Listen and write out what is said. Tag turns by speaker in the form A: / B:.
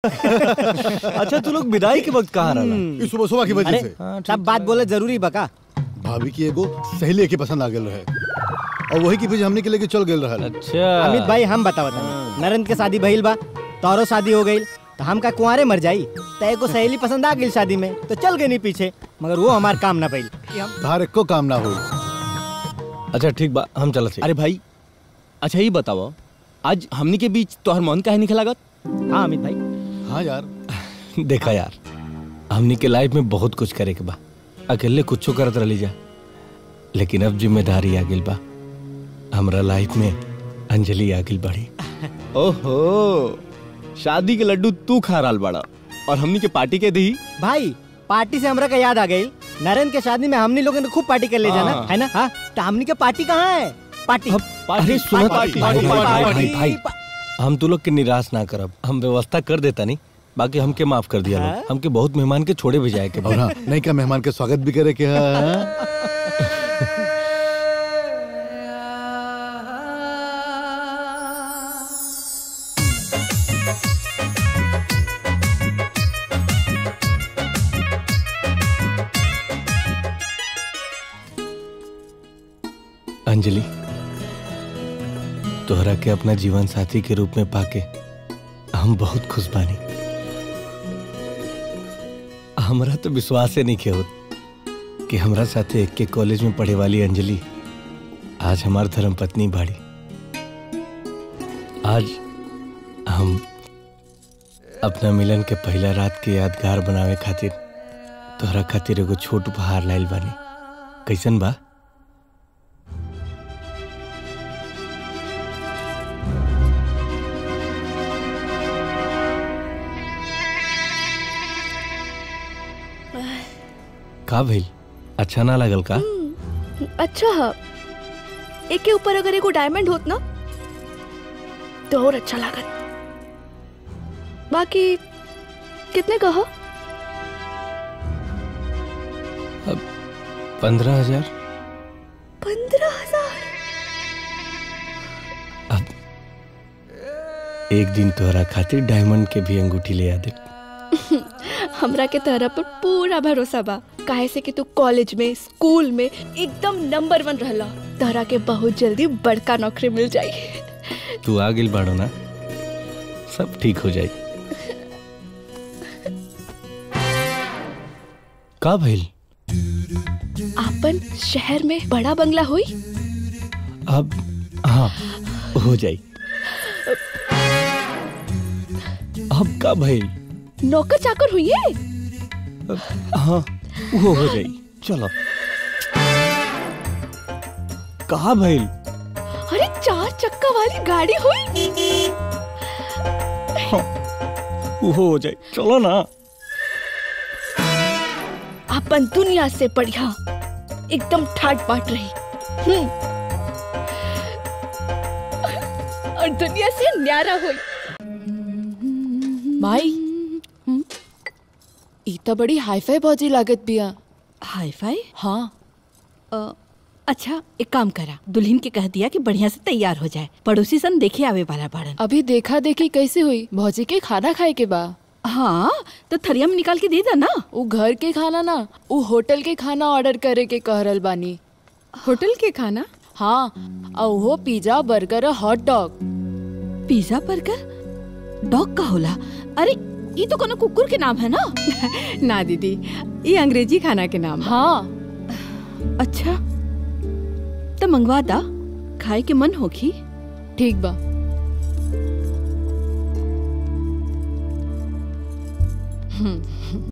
A: अच्छा तू लोग विदाई के वक्त कहाँ रहा?
B: सुबह सुबह की वजह से
C: सब बात बोले जरूरी बका।
B: भाभी की एगो सहेली के पसंद आ गेल रहे और वही की फिर हमने के लेके चल गेल रहा।
A: अच्छा
C: अमित भाई हम बतावत नरेंद्र के शादी भइल बा, तोरो शादी हो गई तो हम का कुंवारे मर जाई। तय को सहेली पसंद आ गई शादी में तो चल गए नहीं पीछे, मगर वो हमार काम ना भइल।
B: धार को काम ना हुई।
A: अच्छा ठीक बा हम चलत।
D: अरे भाई अच्छा ये बताओ आज हमनी के बीच तोहर मन काहे नहीं लागत?
C: हाँ अमित भाई।
B: हाँ यार
A: देखा यार हमनी के लाइफ में बहुत कुछ करे के बा, अकेले कुछ करत रही जा, लेकिन अब जिम्मेदारी आ गई बा। हमरा लाइफ में अंजलि आ गई बड़ी।
D: ओहो शादी के लड्डू तू खा रहा बड़ा और हमनी के पार्टी के दी।
C: भाई पार्टी से हमरा का याद आ गई, नरेंद्र के शादी में हमनी लोगों ने खूब पार्टी कर ले जाना है ना। हाँ तो हमनी के पार्टी कहाँ है? पार्टी
A: अरे सुनो भाई हम तू लोग के निराश ना करब, हम व्यवस्था कर देता नहीं, बाकी हमके माफ कर दिया लोग। हमके बहुत मेहमान के छोड़े भी जाए के
B: और हाँ नहीं का मेहमान के स्वागत भी करे के।
A: अंजलि तोहरा के अपना जीवन साथी के रूप में पाके हम बहुत खुश बानी। हमरा तो विश्वास ही नहीं के होत कि हमरा साथे एक के कॉलेज में पढ़े वाली अंजलि आज हमार धर्म पत्नी बाड़ी। आज हम अपना मिलन के पहला रात के यादगार बनावे खातिर तोहरा खातिर एगो छोट उपहार लाइल बानी। कैसन बा? का भइल? अच्छा ना लगल का?
E: अच्छा है। एक के ऊपर अगर एगो डायमंड होत ना तो और अच्छा लागत। बाकी कितने कहो?
A: 15,000।
E: 15,000?
A: अब एक दिन तोहरा खातिर डायमंड के भी अंगूठी ले आ दे।
E: हमरा के तोहरा पर पूरा भरोसा बा, काहे से कि तू कॉलेज में स्कूल में एकदम नंबर 1 रहला। तोहरा के बहुत जल्दी बड़का नौकरी मिल जाई।
A: तू आ गिल बाड़ो ना, सब ठीक हो जाई। का भइल?
E: आपन शहर में बड़ा बंगला हुई?
A: अब हाँ हो जाई। अब का भइल?
E: नौकर चाकर हुई है?
A: हाँ वो हो जाई। चलो कहा भइल?
E: अरे 4 चक्का वाली गाड़ी हुई?
A: हाँ वो हो जाई। चलो ना।
E: अपन दुनिया से बढ़िया एकदम ठाट बाट रही और दुनिया से न्यारा हुई।
F: माई ई तो बड़ी हाईफाई भौजी लागत बिया।
G: हाईफाई?
F: हाँ।
G: अच्छा एक काम करा, दुल्हन के कह दिया कि बढ़िया से तैयार हो जाए, पड़ोसी सन देखे आवे वाला बाड़न।
F: अभी देखा देखी कैसे हुई? भौजी के खाना खाए के बा।
G: हाँ तो थरिया में निकाल के दे दा ना।
F: वो घर के खाना ना, वो होटल के खाना ऑर्डर करे के कह रहल बानी।
G: होटल के खाना?
F: हाँ और वो पिज्जा बर्गर और hot dog.
G: Pizza burger dog का होला? अरे ये तो कोनो कुकुर के नाम है ना। ना दीदी ये अंग्रेजी खाना के नाम।
F: हाँ
G: अच्छा तो मंगवा दा, खाए के मन होगी।
F: ठीक बा।